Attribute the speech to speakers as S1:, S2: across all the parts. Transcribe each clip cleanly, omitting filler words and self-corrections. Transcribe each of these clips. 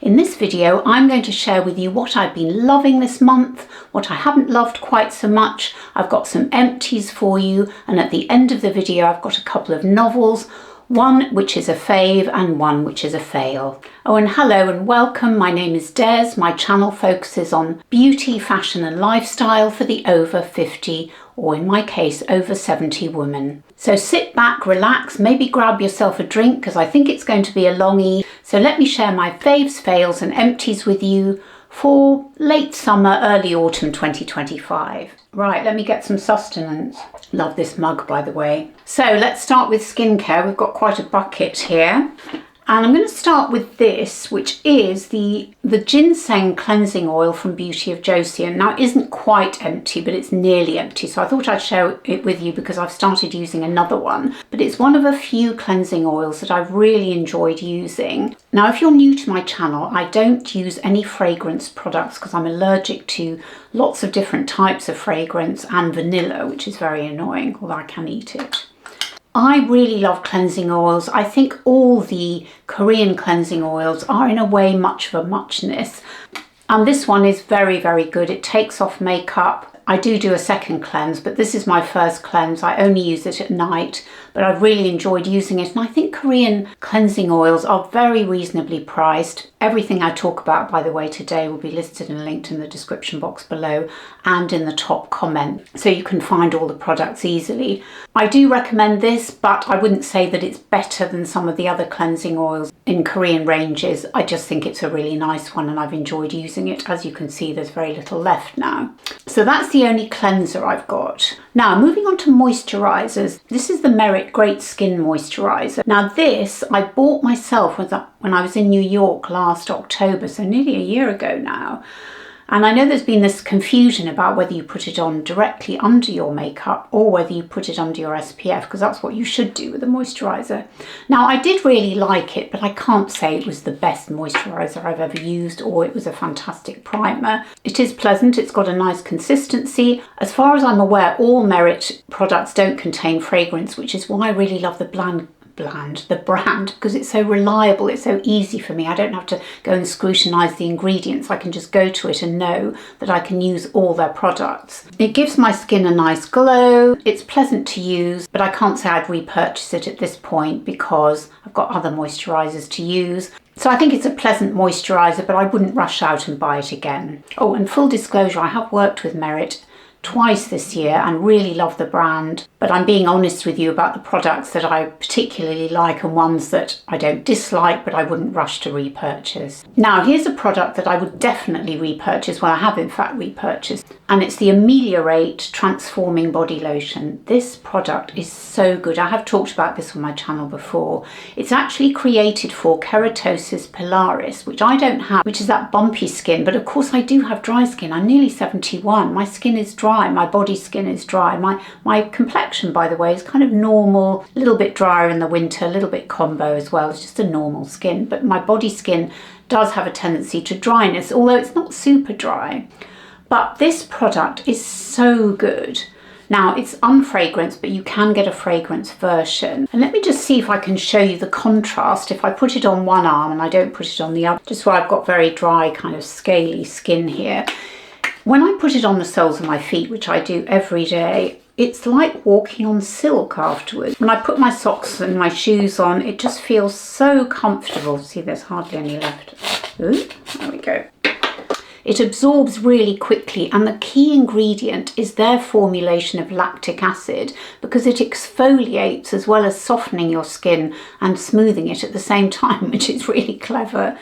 S1: In this video, I'm going to share with you what I've been loving this month, what I haven't loved quite so much. I've got some empties for you, and at the end of the video, I've got a couple of novels, one which is a fave and one which is a fail. Oh, and hello and welcome. My name is Des. My channel focuses on beauty, fashion and lifestyle for the over 50, or in my case, over 70 woman. So sit back, relax, maybe grab yourself a drink because I think it's going to be a longie. So let me share my faves, fails and empties with you for late summer, early autumn 2025. Right, let me get some sustenance. Love this mug, by the way. So let's start with skincare. We've got quite a bucket here. And I'm going to start with this, which is the Ginseng cleansing oil from Beauty of Joseon. Now, it isn't quite empty, but it's nearly empty. So I thought I'd share it with you because I've started using another one. But it's one of a few cleansing oils that I've really enjoyed using. Now, if you're new to my channel, I don't use any fragrance products because I'm allergic to lots of different types of fragrance and vanilla, which is very annoying, although I can eat it. I really love cleansing oils. I think all the Korean cleansing oils are in a way much of a muchness. And this one is very, very good. It takes off makeup. I do a second cleanse, but this is my first cleanse. I only use it at night, but I've really enjoyed using it. And I think Korean cleansing oils are very reasonably priced. Everything I talk about, by the way, today will be listed and linked in the description box below and in the top comment, so you can find all the products easily. I do recommend this, but I wouldn't say that it's better than some of the other cleansing oils in Korean ranges. I just think it's a really nice one and I've enjoyed using it. As you can see, there's very little left now. So that's the only cleanser I've got. Now, moving on to moisturisers. This is the Merit Great Skin Moisturiser. Now this, I bought myself when I was in New York last October, so nearly a year ago now. And I know there's been this confusion about whether you put it on directly under your makeup or whether you put it under your SPF, because that's what you should do with a moisturiser. Now, I did really like it, but I can't say it was the best moisturiser I've ever used or it was a fantastic primer. It is pleasant, it's got a nice consistency. As far as I'm aware, all Merit products don't contain fragrance, which is why I really love the brand, because it's so reliable, it's so easy for me. I don't have to go and scrutinise the ingredients. I can just go to it and know that I can use all their products. It gives my skin a nice glow. It's pleasant to use, but I can't say I'd repurchase it at this point because I've got other moisturisers to use. So I think it's a pleasant moisturiser, but I wouldn't rush out and buy it again. Oh, and full disclosure, I have worked with Merit twice this year and really love the brand, but I'm being honest with you about the products that I particularly like and ones that I don't dislike but I wouldn't rush to repurchase. Now, here's a product that I would definitely repurchase. Well, I have in fact repurchased, and it's the Ameliorate Transforming Body Lotion. This product is so good. I have talked about this on my channel before. It's actually created for keratosis pilaris, which I don't have, which is that bumpy skin, but of course I do have dry skin. I'm nearly 71. My skin is dry. My body skin is dry. My complexion, by the way, is kind of normal, a little bit drier in the winter, a little bit combo as well. It's just a normal skin, but my body skin does have a tendency to dryness, although it's not super dry. But this product is so good. Now, it's unfragranced, but you can get a fragrance version. And let me just see if I can show you the contrast. If I put it on one arm and I don't put it on the other, just where I've got very dry, kind of scaly skin here. When I put it on the soles of my feet, which I do every day, it's like walking on silk afterwards. When I put my socks and my shoes on, it just feels so comfortable. See, there's hardly any left. Ooh, there we go. It absorbs really quickly, and the key ingredient is their formulation of lactic acid because it exfoliates as well as softening your skin and smoothing it at the same time, which is really clever.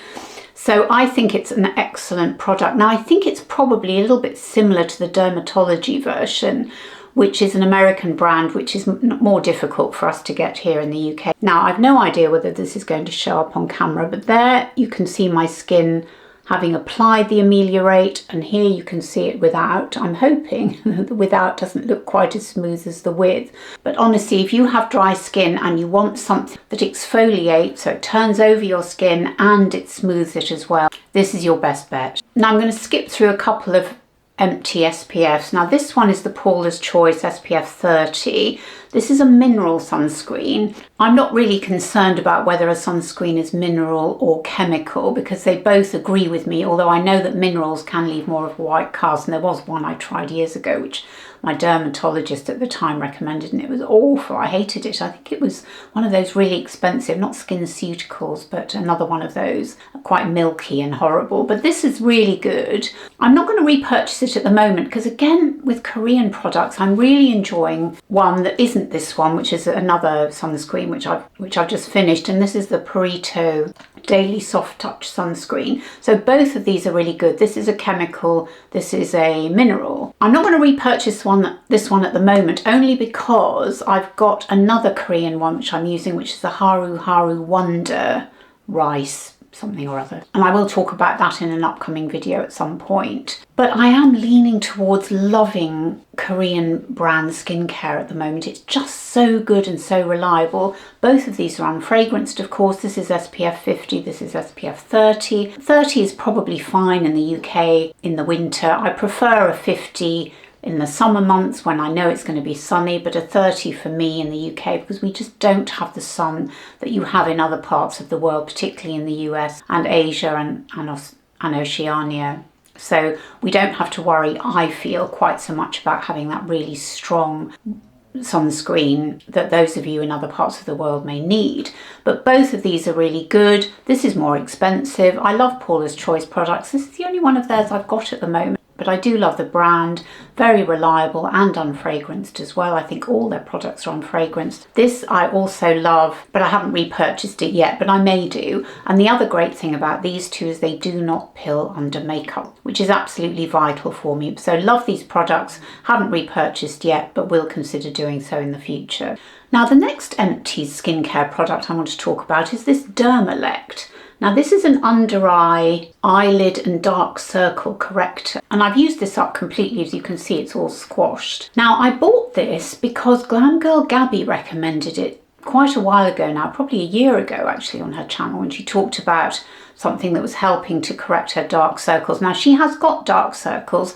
S1: So I think it's an excellent product. Now, I think it's probably a little bit similar to the Dermatology version, which is an American brand, which is more difficult for us to get here in the UK. Now, I've no idea whether this is going to show up on camera, but there you can see my skin having applied the Ameliorate, and here you can see it without. I'm hoping the without doesn't look quite as smooth as the with. But honestly, if you have dry skin and you want something that exfoliates, so it turns over your skin and it smooths it as well, this is your best bet. Now I'm going to skip through a couple of empty SPFs. Now this one is the Paula's Choice SPF 30. This is a mineral sunscreen. I'm not really concerned about whether a sunscreen is mineral or chemical because they both agree with me, although I know that minerals can leave more of a white cast, and there was one I tried years ago which my dermatologist at the time recommended, and it was awful. I hated it. I think it was one of those really expensive, not SkinCeuticals, but another one of those, quite milky and horrible. But this is really good. I'm not going to repurchase it at the moment because, again, with Korean products, I'm really enjoying one that isn't this one, which is another sunscreen which I've just finished, and this is the Purito Daily Soft Touch Sunscreen. So both of these are really good. This is a chemical, this is a mineral. I'm not going to repurchase this one at the moment, only because I've got another Korean one which I'm using, which is the Haru Wonder Rice something or other, and I will talk about that in an upcoming video at some point. But I am leaning towards loving Korean brand skincare at the moment. It's just so good and so reliable. Both of these are unfragranced, of course. This is SPF 50, this is SPF 30. 30 is probably fine in the UK in the winter. I prefer a 50 in the summer months when I know it's going to be sunny, but a 30 for me in the UK because we just don't have the sun that you have in other parts of the world, particularly in the US and Asia and Oceania. So we don't have to worry, I feel, quite so much about having that really strong sunscreen that those of you in other parts of the world may need. But both of these are really good. This is more expensive. I love Paula's Choice products. This is the only one of theirs I've got at the moment. But I do love the brand, very reliable and unfragranced as well. I think all their products are unfragranced. This I also love, but I haven't repurchased it yet, but I may do. And the other great thing about these two is they do not pill under makeup, which is absolutely vital for me. So love these products, haven't repurchased yet, but will consider doing so in the future. Now the next Empties skincare product I want to talk about is this Dermalect. Now this is an under eye, eyelid and dark circle corrector, and I've used this up completely. As you can see, it's all squashed. Now I bought this because Glam Girl Gabby recommended it quite a while ago now, probably a year ago actually, on her channel, when she talked about something that was helping to correct her dark circles. Now she has got dark circles.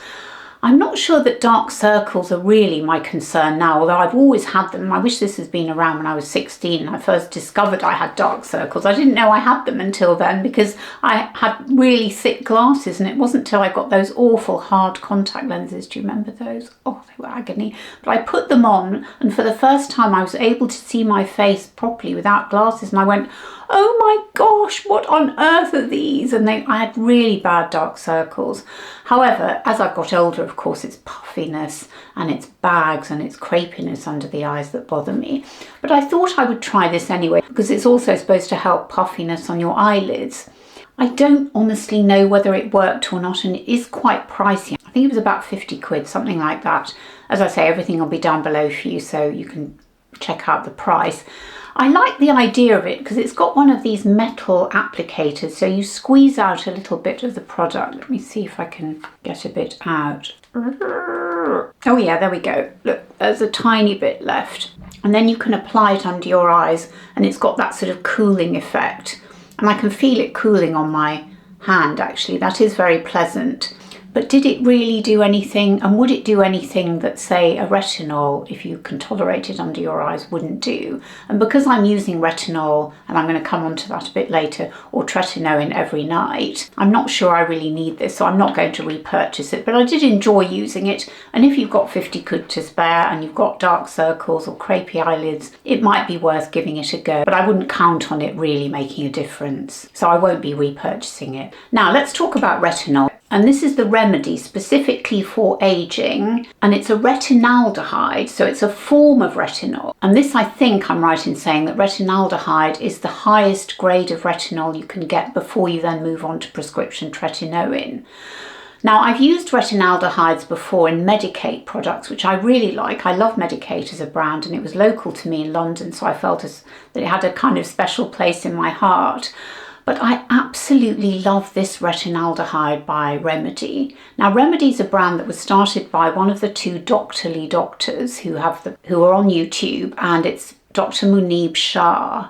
S1: I'm not sure that dark circles are really my concern now, although I've always had them. I wish this has been around when I was 16 and I first discovered I had dark circles. I didn't know I had them until then because I had really thick glasses, and it wasn't until I got those awful hard contact lenses. Do you remember those? Oh, they were agony. But I put them on, and for the first time I was able to see my face properly without glasses, and I went, oh my gosh, what on earth are these? And I had really bad dark circles. However, as I got older, of course, it's puffiness and it's bags and it's crepiness under the eyes that bother me. But I thought I would try this anyway because it's also supposed to help puffiness on your eyelids. I don't honestly know whether it worked or not, and it is quite pricey. I think it was about 50 quid, something like that. As I say, everything will be down below for you so you can check out the price. I like the idea of it because it's got one of these metal applicators, so you squeeze out a little bit of the product. Let me see if I can get a bit out. Oh yeah, there we go. Look, there's a tiny bit left. And then you can apply it under your eyes, and it's got that sort of cooling effect. And I can feel it cooling on my hand, actually. That is very pleasant. But did it really do anything, and would it do anything that, say, a retinol, if you can tolerate it under your eyes, wouldn't do? And because I'm using retinol, and I'm going to come on to that a bit later, or tretinoin every night, I'm not sure I really need this, so I'm not going to repurchase it. But I did enjoy using it, and if you've got 50 quid to spare and you've got dark circles or crepey eyelids, it might be worth giving it a go, but I wouldn't count on it really making a difference. So I won't be repurchasing it. Now let's talk about retinol. And this is the remedy specifically for aging, and it's a retinaldehyde, so it's a form of retinol. And this, I think I'm right in saying that retinaldehyde is the highest grade of retinol you can get before you then move on to prescription tretinoin. Now, I've used retinaldehydes before in Medicate products, which I really like. I love Medicate as a brand, and it was local to me in London, so I felt that it had a kind of special place in my heart. But I absolutely love this retinaldehyde by Remedy. Now, Remedy is a brand that was started by one of the two doctorly doctors who are on YouTube, and it's Dr. Munib Shah.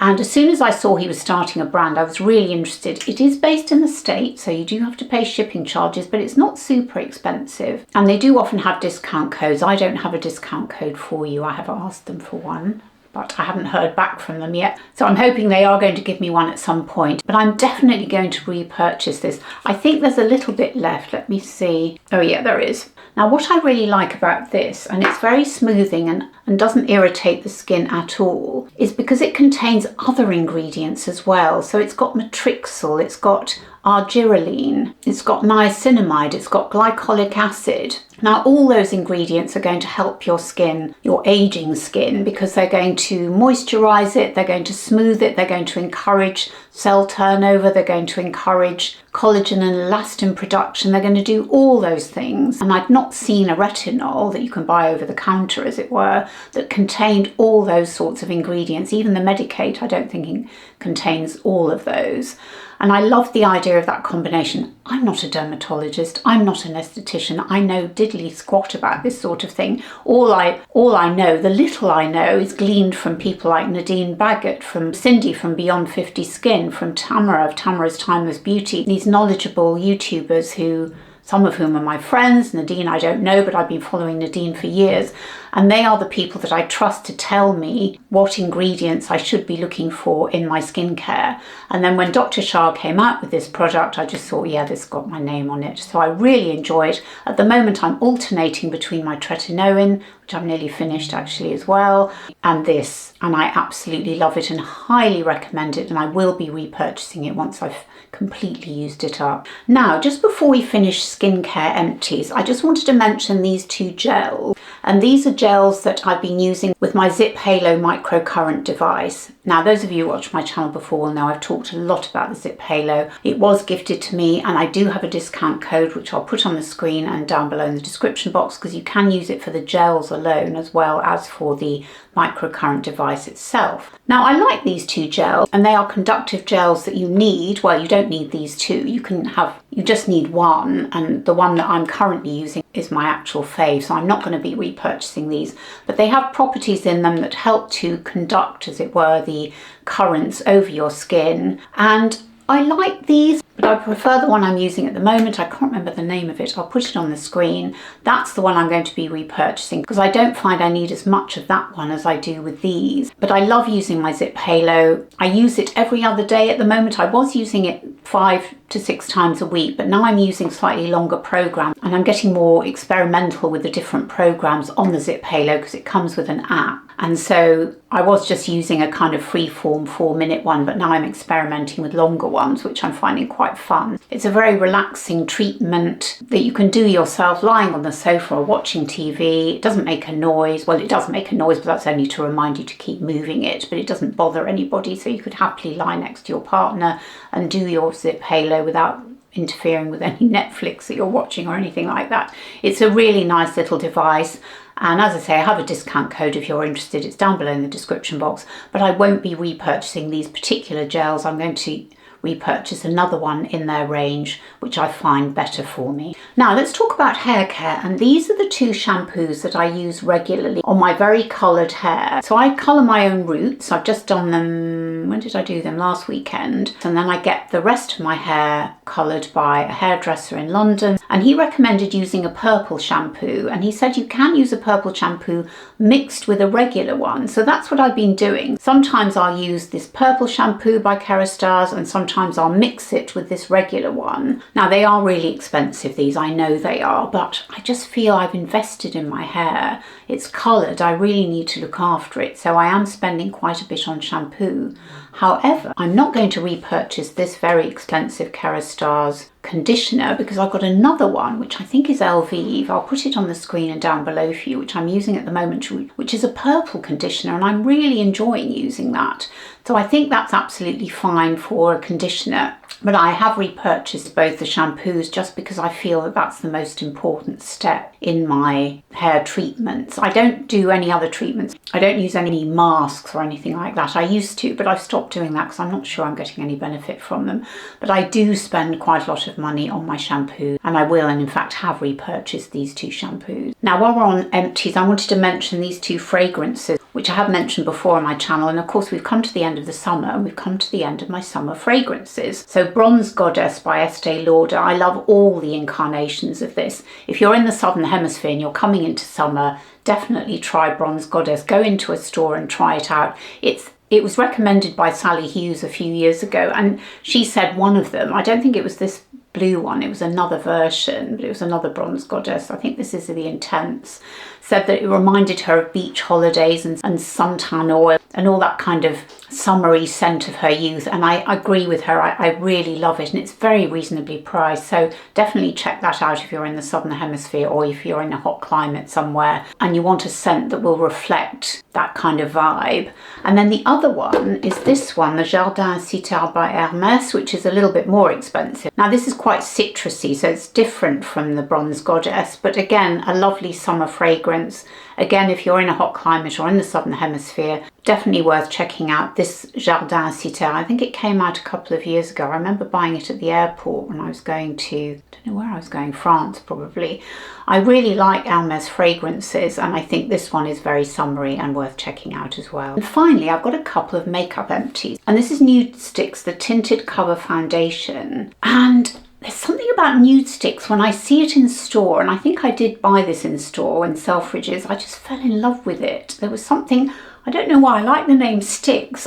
S1: And as soon as I saw he was starting a brand, I was really interested. It is based in the States, so you do have to pay shipping charges, but it's not super expensive. And they do often have discount codes. I don't have a discount code for you. I have asked them for one, but I haven't heard back from them yet. So I'm hoping they are going to give me one at some point, but I'm definitely going to repurchase this. I think there's a little bit left. Let me see. Oh yeah, there is. Now what I really like about this, and it's very smoothing and doesn't irritate the skin at all, is because it contains other ingredients as well. So it's got matrixyl, it's got argireline, it's got niacinamide, it's got glycolic acid. Now all those ingredients are going to help your skin, your aging skin, because they're going to moisturize it, they're going to smooth it, they're going to encourage cell turnover, they're going to encourage collagen and elastin production, they're going to do all those things. And I'd not seen a retinol that you can buy over the counter, as it were, that contained all those sorts of ingredients. Even the Medicate, I don't think contains all of those. And I love the idea of that combination. I'm not a dermatologist, I'm not an esthetician, I know diddly squat about this sort of thing. All I know, the little I know, is gleaned from people like Nadine Baggett, from Cindy from Beyond 50 Skin, from Tamara of Tamara's Timeless Beauty, these knowledgeable YouTubers who, some of whom are my friends. Nadine I don't know, but I've been following Nadine for years. And they are the people that I trust to tell me what ingredients I should be looking for in my skincare. And then when Dr. Shah came out with this product, I just thought, yeah, this got my name on it. So I really enjoy it. At the moment, I'm alternating between my tretinoin, which I'm nearly finished actually as well, and this. And I absolutely love it and highly recommend it. And I will be repurchasing it once I've completely used it up. Now, just before we finish Skincare Empties, I just wanted to mention these two gels. And these are gels that I've been using with my ZIIP Halo microcurrent device. Now, those of you who watched my channel before will know I've talked a lot about the ZIIP Halo. It was gifted to me, and I do have a discount code, which I'll put on the screen and down below in the description box, because you can use it for the gels alone as well as for the microcurrent device itself. Now, I like these two gels, and they are conductive gels that you need. Well, you don't need these two. You just need one, and the one that I'm currently using is my actual fave, so I'm not going to be repurchasing these. But they have properties in them that help to conduct, as it were, the currents over your skin. And I like these, but I prefer the one I'm using at the moment. I can't remember the name of it. I'll put it on the screen. That's the one I'm going to be repurchasing, because I don't find I need as much of that one as I do with these. But I love using my ZIIP Halo. I use it every other day at the moment. I was using it 5 to 6 times a week, but now I'm using slightly longer programs, and I'm getting more experimental with the different programs on the ZIIP Halo because it comes with an app. And so I was just using a kind of free-form 4-minute one, but now I'm experimenting with longer ones, which I'm finding quite fun. It's a very relaxing treatment that you can do yourself lying on the sofa or watching TV. It doesn't make a noise. Well, it does make a noise, but that's only to remind you to keep moving it, but it doesn't bother anybody. So you could happily lie next to your partner and do your ZIIP Halo without interfering with any Netflix that you're watching or anything like that. It's a really nice little device. And as I say, I have a discount code if you're interested. It's down below in the description box. But I won't be repurchasing these particular gels. I'm going to repurchase another one in their range, which I find better for me. Now let's talk about hair care, and these are the two shampoos that I use regularly on my very coloured hair. So I colour my own roots. I've just done them, when did I do them? Last weekend. And then I get the rest of my hair coloured by a hairdresser in London, and he recommended using a purple shampoo, and he said you can use a purple shampoo mixed with a regular one. So that's what I've been doing. Sometimes I'll use this purple shampoo by Kerastase, and sometimes I'll mix it with this regular one. Now they are really expensive, these, I know they are, but I just feel I've invested in my hair. It's coloured, I really need to look after it, so I am spending quite a bit on shampoo. However, I'm not going to repurchase this very expensive Kerastase conditioner because I've got another one which I think is Elvive. I'll put it on the screen and down below for you, which I'm using at the moment, which is a purple conditioner, and I'm really enjoying using that. So I think that's absolutely fine for a conditioner. But I have repurchased both the shampoos just because I feel that that's the most important step in my hair treatments. I don't do any other treatments. I don't use any masks or anything like that. I used to, but I've stopped doing that because I'm not sure I'm getting any benefit from them. But I do spend quite a lot of money on my shampoo, and I will, and in fact have repurchased these two shampoos. Now while we're on Empties, I wanted to mention these two fragrances. which I have mentioned before on my channel. And of course, we've come to the end of the summer and we've come to the end of my summer fragrances. So Bronze Goddess by Estee Lauder. I love all the incarnations of this. If you're in the Southern Hemisphere and you're coming into summer, definitely try Bronze Goddess. Go into a store and try it out. It was recommended by Sally Hughes a few years ago, and she said one of them, I don't think it was this blue one, it was another version, but it was another Bronze Goddess, I think this is the Intense, said that it reminded her of beach holidays and suntan oil and all that kind of summery scent of her youth. And I agree with her, I really love it, and it's very reasonably priced. So definitely check that out if you're in the Southern Hemisphere or if you're in a hot climate somewhere and you want a scent that will reflect that kind of vibe. And then the other one is this one, the Jardin Cythere by Hermes, which is a little bit more expensive. Now this is quite citrusy, so it's different from the Bronze Goddess, but again, a lovely summer fragrance. Again, if you're in a hot climate or in the Southern Hemisphere, definitely worth checking out this Jardin Cythere. I think it came out a couple of years ago. I remember buying it at the airport when I was going to, I don't know where I was going, France probably. I really like Hermes fragrances, and I think this one is very summery and worth checking out as well. And finally, I've got a couple of makeup empties, and this is Nude Sticks, the Tinted Cover Foundation. And there's something about Nude Sticks when I see it in store, and I think I did buy this in store in Selfridges. I just fell in love with it. There was something, I don't know why, I like the name Sticks.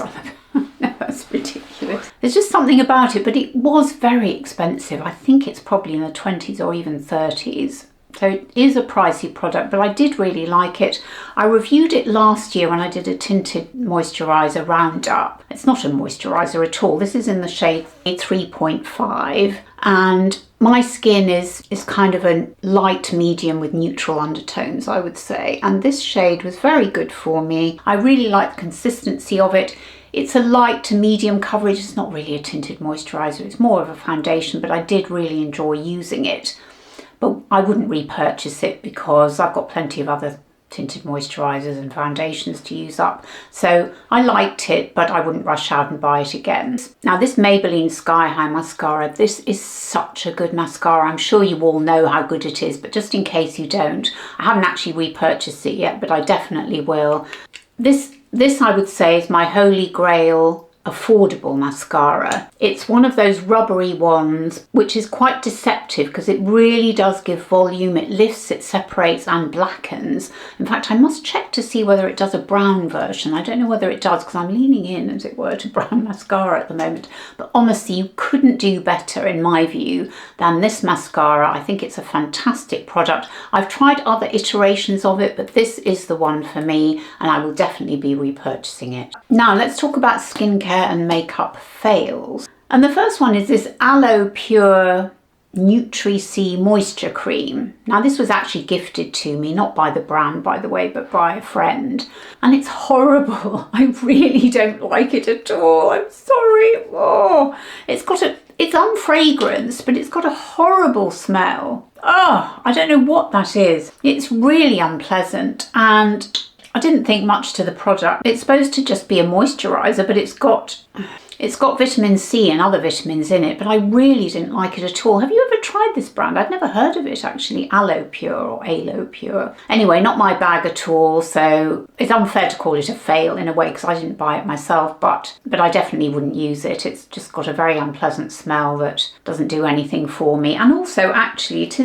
S1: No, that's ridiculous. There's just something about it, but it was very expensive. I think it's probably in the 20s or even 30s. So it is a pricey product, but I did really like it. I reviewed it last year when I did a tinted moisturiser roundup. It's not a moisturiser at all. This is in the shade 3.5, and my skin is kind of a light medium with neutral undertones, I would say. And this shade was very good for me. I really like the consistency of it. It's a light to medium coverage. It's not really a tinted moisturiser. It's more of a foundation, but I did really enjoy using it. But I wouldn't repurchase it because I've got plenty of other tinted moisturisers and foundations to use up. So I liked it, but I wouldn't rush out and buy it again. Now this Maybelline Sky High mascara, this is such a good mascara. I'm sure you all know how good it is, but just in case you don't, I haven't actually repurchased it yet, but I definitely will. This I would say is my holy grail affordable mascara. It's one of those rubbery ones which is quite deceptive because it really does give volume. It lifts, it separates and blackens. In fact, I must check to see whether it does a brown version. I don't know whether it does because I'm leaning in, as it were, to brown mascara at the moment. But honestly, you couldn't do better in my view than this mascara. I think it's a fantastic product. I've tried other iterations of it, but this is the one for me, and I will definitely be repurchasing it. Now let's talk about skincare and makeup fails. And the first one is this Aloe Pure Nutri-C Moisture Cream. Now this was actually gifted to me, not by the brand by the way, but by a friend. And it's horrible. I really don't like it at all. I'm sorry. Oh, it's unfragranced, but it's got a horrible smell. Oh, I don't know what that is. It's really unpleasant, and I didn't think much to the product. It's supposed to just be a moisturiser, but it's got vitamin C and other vitamins in it, but I really didn't like it at all. Have you ever tried this brand? I'd never heard of it actually, Aloe Pure or Aloe Pure. Anyway, not my bag at all, so it's unfair to call it a fail in a way because I didn't buy it myself, but I definitely wouldn't use it. It's just got a very unpleasant smell that doesn't do anything for me. And also actually it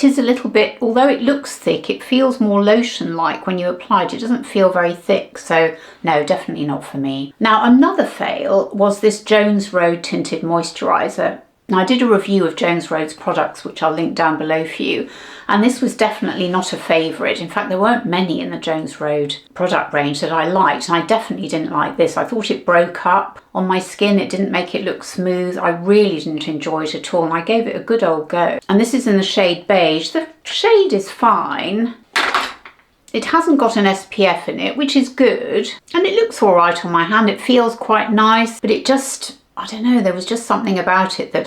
S1: is a little bit, although it looks thick, it feels more lotion-like when you apply it. It doesn't feel very thick, so no, definitely not for me. Now, another fail was this Jones Road Tinted Moisturiser. Now, I did a review of Jones Road's products, which I'll link down below for you, and this was definitely not a favourite. In fact, there weren't many in the Jones Road product range that I liked, and I definitely didn't like this. I thought it broke up on my skin. It didn't make it look smooth. I really didn't enjoy it at all, and I gave it a good old go. And this is in the shade Beige. The shade is fine. It hasn't got an SPF in it, which is good, and it looks all right on my hand. It feels quite nice, but it just, I don't know, there was just something about it that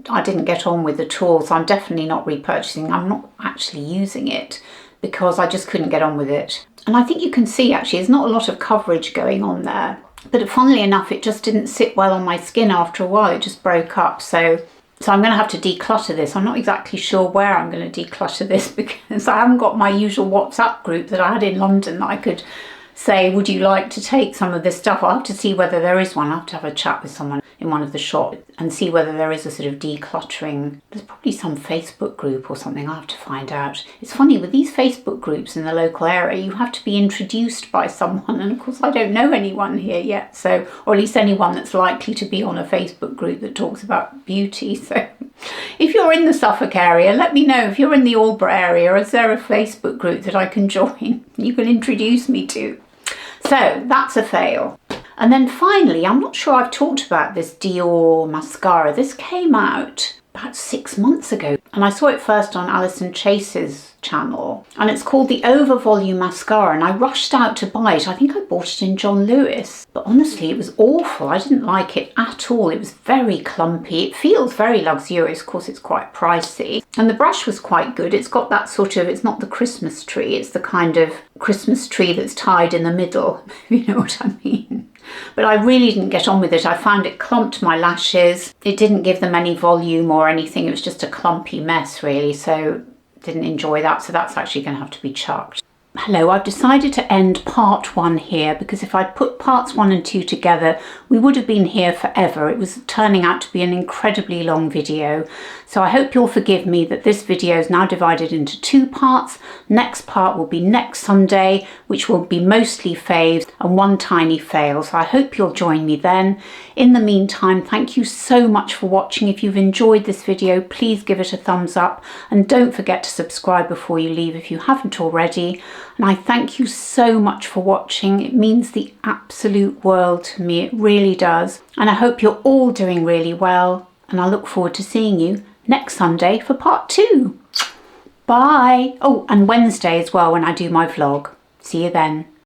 S1: I didn't get on with at all, so I'm definitely not repurchasing. I'm not actually using it because I just couldn't get on with it. And I think you can see actually there's not a lot of coverage going on there, but funnily enough it just didn't sit well on my skin after a while. It just broke up, so I'm going to have to declutter this. I'm not exactly sure where I'm going to declutter this because I haven't got my usual WhatsApp group that I had in London that I could say, would you like to take some of this stuff? I'll have to see whether there is one. I'll have to have a chat with someone in one of the shops and see whether there is a sort of decluttering. There's probably some Facebook group or something. I'll have to find out. It's funny, with these Facebook groups in the local area, you have to be introduced by someone. And of course, I don't know anyone here yet. So, or at least anyone that's likely to be on a Facebook group that talks about beauty. So if you're in the Suffolk area, let me know. If you're in the Aldborough area, is there a Facebook group that I can join? You can introduce me to. So that's a fail. And then finally, I'm not sure I've talked about this Dior mascara. This came out about 6 months ago, and I saw it first on Alison Chase's channel, and it's called the Over Volume Mascara, and I rushed out to buy it. I think I bought it in John Lewis, but honestly it was awful. I didn't like it at all. It was very clumpy. It feels very luxurious. Of course, it's quite pricey, and the brush was quite good. It's got that sort of, it's not the Christmas tree, it's the kind of Christmas tree that's tied in the middle, if you know what I mean. But I really didn't get on with it. I found it clumped my lashes. It didn't give them any volume or anything. It was just a clumpy mess, really. So didn't enjoy that. So that's actually going to have to be chucked. Hello, I've decided to end part 1 here because if I'd put parts 1 and 2 together, we would have been here forever. It was turning out to be an incredibly long video. So I hope you'll forgive me that this video is now divided into 2 parts. Next part will be next Sunday, which will be mostly faves and one tiny fail. So I hope you'll join me then. In the meantime, thank you so much for watching. If you've enjoyed this video, please give it a thumbs up and don't forget to subscribe before you leave if you haven't already. And I thank you so much for watching. It means the absolute world to me. It really does. And I hope you're all doing really well. And I look forward to seeing you next Sunday for part 2. Bye. Oh, and Wednesday as well when I do my vlog. See you then.